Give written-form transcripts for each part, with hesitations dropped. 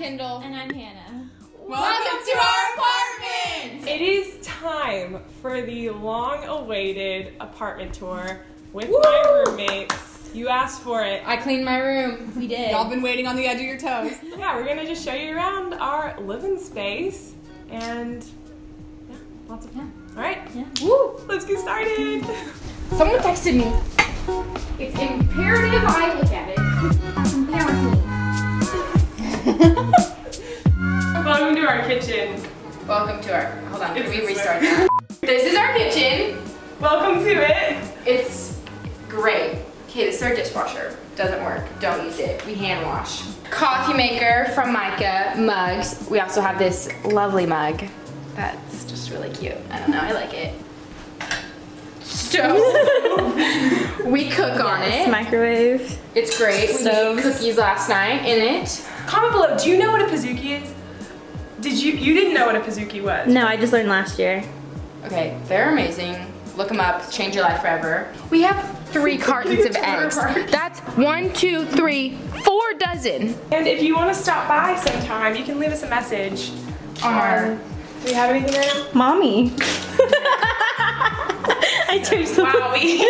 Kendall. And I'm Hannah. Welcome to our apartment! It is time for the long-awaited apartment tour with my roommates. You asked for it. I cleaned my room. We did. Y'all been waiting on the edge of your toes. Yeah, we're gonna just show you around our living space and yeah, lots of fun. All right, Woo! let's get started. Someone texted me. It's imperative I look at it. Welcome to our kitchen. Welcome to our, hold on, can It's we this restart way. that? This is our kitchen. Welcome to it. It's great. Okay, this is our dishwasher. Doesn't work. Don't use it. We hand wash. Coffee maker from Micah. Mugs. We also have this lovely mug. That's just really cute. I don't know. I like it. Stove. We cook on it. Microwave. It's great. We Stoves. made cookies last night in it. Comment below. Do you know what a pizookie is? You didn't know what a pizookie was? No, I just learned last year. Okay, they're amazing. Look them up. Change your life forever. We have 3 cartons of eggs. That's 1, 2, 3, 4 dozen. And if you want to stop by sometime, you can leave us a message On our- Do we have anything right now? Mommy. I changed the Wowie.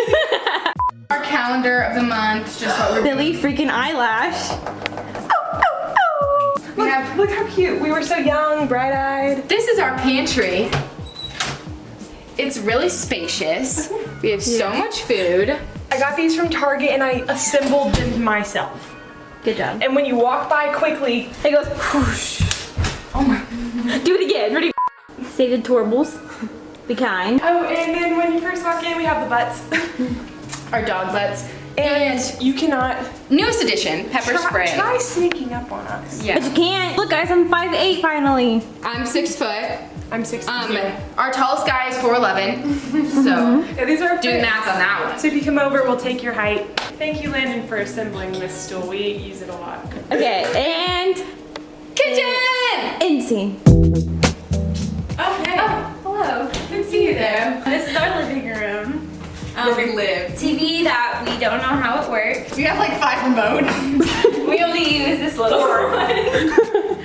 Our calendar of the month, just what we're doing. Billy freaking eyelash. We have, Look how cute. We were so young, bright-eyed. this is our pantry. It's really spacious. We have so much food. I got these from Target and I assembled them myself. Good job. And when you walk by quickly, it goes whoosh. Oh my. Do it again. Ready? Say the torbles. Be kind. Oh, and then when you first walk in, we have the butts. Our dog butts. And you cannot Newest edition, pepper spray. Try sneaking up on us. But Yeah. you can't. Look, guys, I'm 5'8" finally. I'm 6 foot. I'm 6'2". Our tallest guy is 4'11". So Yeah, these are do the fixed. math on that one. So if you come over, we'll take your height. Thank you, Landon, for assembling this stool. We use it a lot. Okay, and Kitchen! end scene. Oh, hey. Hello. Good to see you there. This is our living room. Where we live. TV that we don't know how it works. We have like 5 remotes. We only use this little one.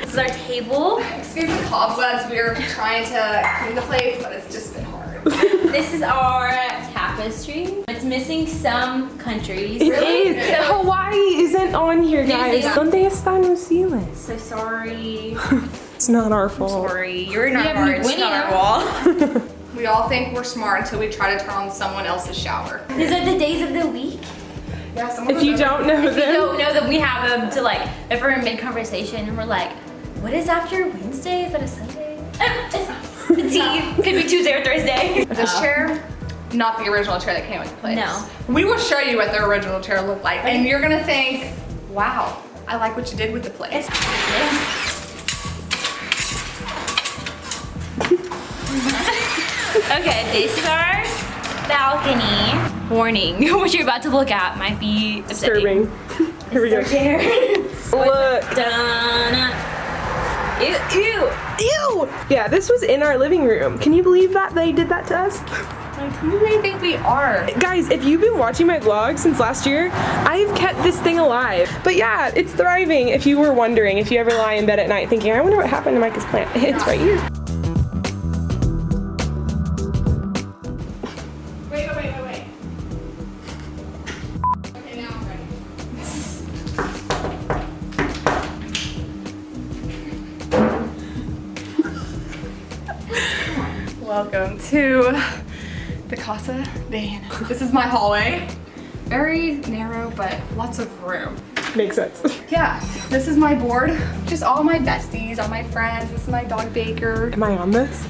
This is our table. Excuse the cobwebs. We're trying to clean the place, but it's just been hard. This is our tapestry. It's missing some countries. It is. Hawaii isn't on here, guys. Zealand. Donde está New Zealand? So sorry. It's not our fault. Sorry. You're in our have hearts, Winnie not our now. wall. We all think we're smart until we try to turn on someone else's shower. These are the days of the week. Yeah, someone If you don't know We them, don't know that we have them to like, if we're in mid-conversation and we're like, what is after Wednesday? Is that a Sunday? It's tea. Could be Tuesday or Thursday. This chair, not the original chair that came with the place. No. We will show you what the original chair looked like, and you're gonna think, wow, I like what you did with the place. Okay, this is our balcony. Warning, what you're about to look at might be upsetting. disturbing. Here we go. Chair. Look. Dun. Ew, ew. Ew! Yeah, this was in our living room. Can you believe that they did that to us? Like, who do they think we are? Guys, if you've been watching my vlog since last year, I've kept this thing alive. But yeah, it's thriving. If you were wondering, if you ever lie in bed at night thinking, I wonder what happened to Micah's plant, it's right here. Wait. Okay, now I'm ready. Welcome to the Casa de Hannah. This is my hallway. Very narrow, but lots of room. Makes sense. Yeah, this is my board. Just all my besties, all my friends. This is my dog Baker. Am I on this?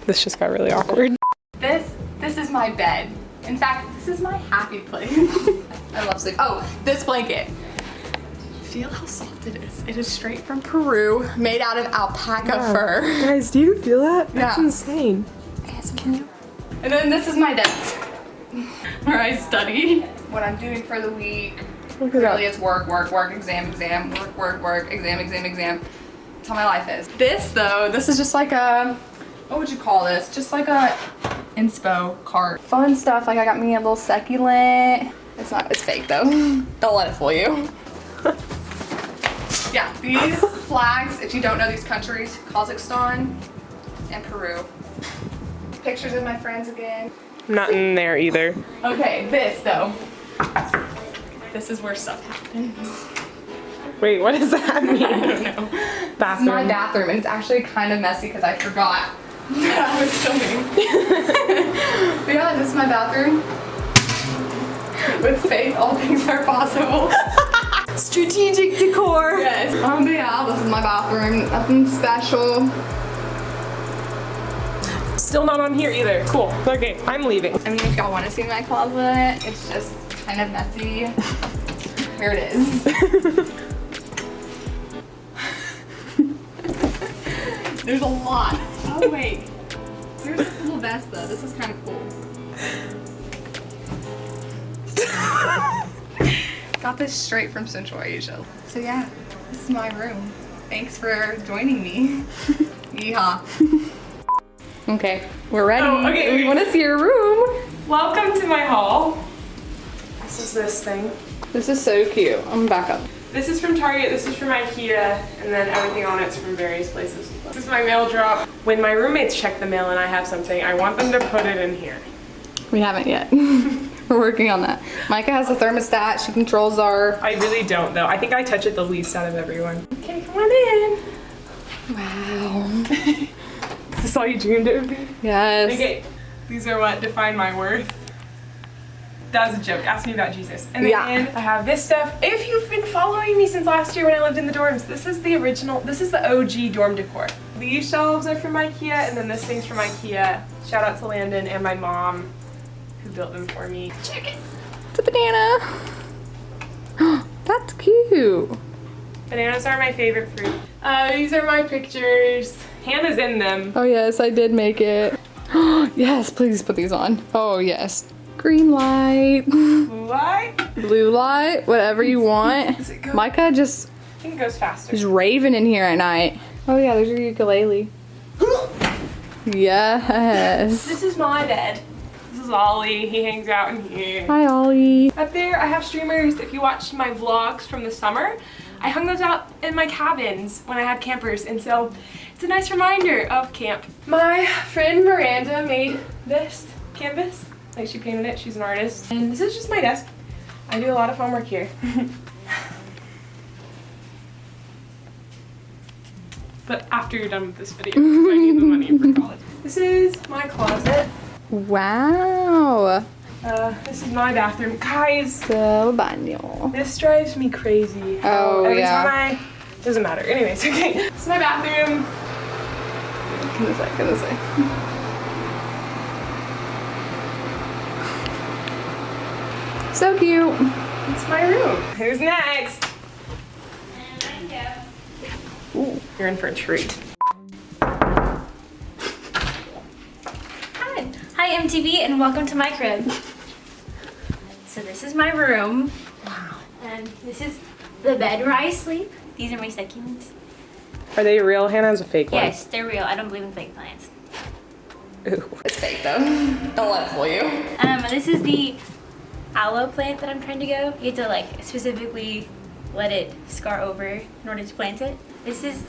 This just got really awkward. This is my bed. In fact, this is my happy place. I love sleep. Oh, this blanket. Feel how soft it is. It is straight from Peru, made out of alpaca fur. Guys, do you feel that? That's Yeah. insane. Yes, can you? And then this is my desk, where I study what I'm doing for the week. Look at Really, that. it's work, exam, work, exam. That's how my life is. This though, this is just like a, what would you call this? Just like a inspo cart. Fun stuff, like I got me a little succulent. It's fake though. Don't let it fool you. Yeah, these flags, if you don't know these countries, Kazakhstan and Peru. Pictures of my friends again. I'm not in there either. Okay, this though. This is where stuff happens. Wait, what does that mean? I don't know. This is my bathroom, and it's actually kind of messy because I forgot that I was filming. But yeah, this is my bathroom. With faith, all things are possible. Strategic decor. Yes. But yeah, this is my bathroom. Nothing special. Still not on here either. Cool. Okay, I'm leaving. I mean, if y'all want to see my closet, it's just kind of messy. Here it is. There's a lot. Oh wait. Here's this little vest though. This is kind of cool. Got this straight from Central Asia. So yeah, this is my room. Thanks for joining me. Yeehaw. Okay, we're ready. Oh, okay, We want to see your room. Welcome to my hall. This is this thing. This is so cute. I'm gonna back up. This is from Target, this is from Ikea, and then everything on it's from various places. This is my mail drop. When my roommates check the mail and I have something, I want them to put it in here. We haven't yet. We're working on that. Micah has a thermostat. She controls our... I really don't though. I think I touch it the least out of everyone. Okay, come on in. Wow. Is this all you dreamed it would be? Yes. Okay, these are what define my worth. That was a joke. Ask me about Jesus. And then Yeah. I have this stuff. If you've been following me since last year when I lived in the dorms, this is the original, this is the OG dorm decor. These shelves are from Ikea, and then this thing's from Ikea. Shout out to Landon and my mom who built them for me. Check it. It's a banana. That's cute. Bananas are my favorite fruit. These are my pictures. Hannah's in them. Oh yes, I did make it. Yes, please put these on. Oh yes. Green light. What? Blue light. Whatever you want. Does it go? Micah just I think it goes faster. is raving in here at night. Oh yeah, there's your ukulele. Yes. This is my bed. This is Ollie. He hangs out in here. Hi Ollie. Up there, I have streamers. If you watched my vlogs from the summer, I hung those out in my cabins when I had campers, and so it's a nice reminder of camp. My friend Miranda made this canvas. Like, she painted it. She's an artist. And this is just my desk. I do a lot of homework here. But after you're done with this video, because I need the money for college. This is my closet. Wow. This is my bathroom. Guys, So baño. this drives me crazy. Oh, Every yeah. time doesn't matter. Anyways, okay. This is my bathroom. Come this way, come this way. So cute. It's my room. Who's next? Ooh, you're in for a treat. Hi. Hi MTV and welcome to my crib. So this is my room. Wow. And this is the bed where I sleep. These are my succulents. Are they real? Hannah has a fake one. Yes, they're real. I don't believe in fake plants. Ooh. It's fake though. Don't let it fool you. This is the aloe plant that I'm trying to go. You have to like specifically let it scar over in order to plant it. This is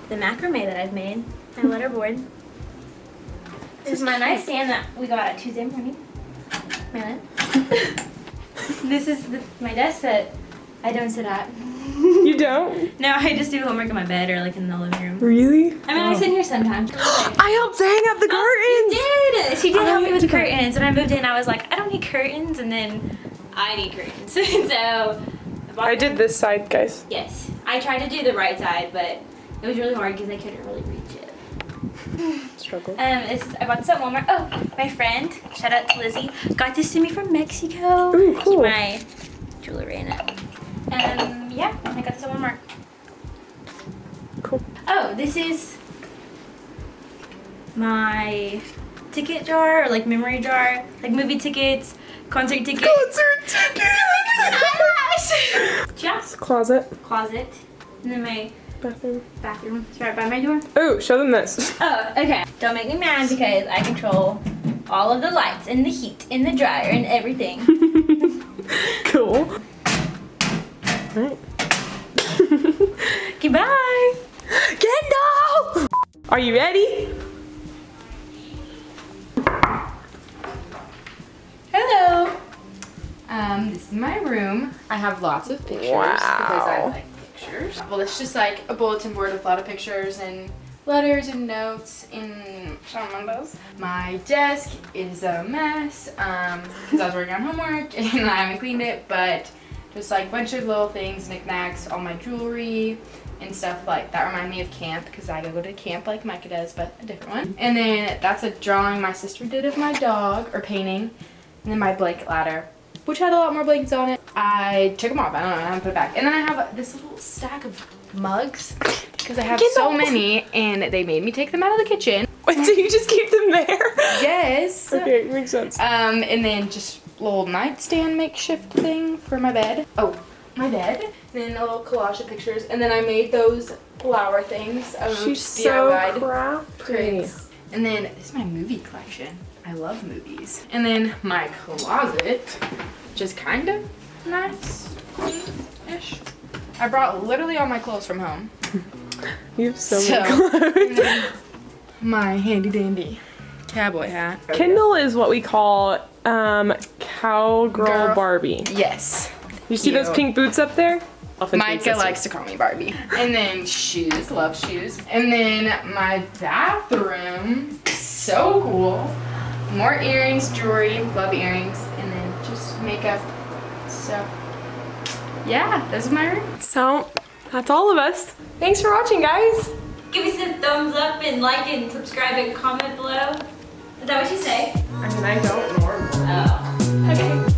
the macrame that I've made. My letterboard. This is my nightstand that we got at Tuesday morning. This is my desk that I don't sit at. You don't? No, I just do homework in my bed or like in the living room. Really? I mean, I sit here sometimes. I helped to hang up the curtains. You did! She did help me with the curtains. When I moved in, I was like, I don't need curtains, and then I need curtains. So I did this side, guys. Yes, I tried to do the right side, but it was really hard because I couldn't really reach it. Struggle. I bought this at Walmart. Oh, my friend, shout out to Lizzie, got this to me from Mexico. Ooh, I cool. keep my jewelry in it. Yeah, I got this at Walmart. Cool. Oh, this is my ticket jar, or like memory jar, like movie tickets, concert tickets. Concert tickets! Just Closet. closet, and then my Bathroom. bathroom. It's right by my door. Oh, show them this. Oh, okay. Don't make me mad because I control all of the lights and the heat and the dryer and everything. Cool. Right. Are you ready? Hello. This is my room. I have lots of pictures because I like pictures. Well, it's just like a bulletin board with a lot of pictures and letters and notes and some of those. My desk is a mess because I was working on homework and I haven't cleaned it, but just like a bunch of little things, knickknacks, all my jewelry and stuff like that remind me of camp because I go to camp like Micah does, but a different one. And then that's a drawing my sister did of my dog, or painting. And then my blanket ladder, which had a lot more blankets on it. I took them off, I don't know, I haven't put it back. And then I have this little stack of mugs because I have so many and they made me take them out of the kitchen. Wait, so you just keep them there? Yes. Okay, makes sense. And then just a little nightstand makeshift thing for my bed. Oh, my bed. And then a little collage of pictures. And then I made those flower things. She's so DIY'd crafty. prints. And then this is my movie collection. I love movies. And then my closet, which is kind of nice, clean-ish. I brought literally all my clothes from home. You have so many clothes. My handy dandy cowboy hat. Kendall is what we call cowgirl Girl. Barbie. Yes. You see those Cute. pink boots up there? Micah likes to call me Barbie. And then shoes, love shoes. And then my bathroom, so cool. More earrings, jewelry, love earrings, and then just makeup stuff. Yeah, this is my room. So, that's all of us. Thanks for watching, guys. Give us a thumbs up and like and subscribe and comment below. Is that what you say? I mean, I don't normally. Oh. Okay.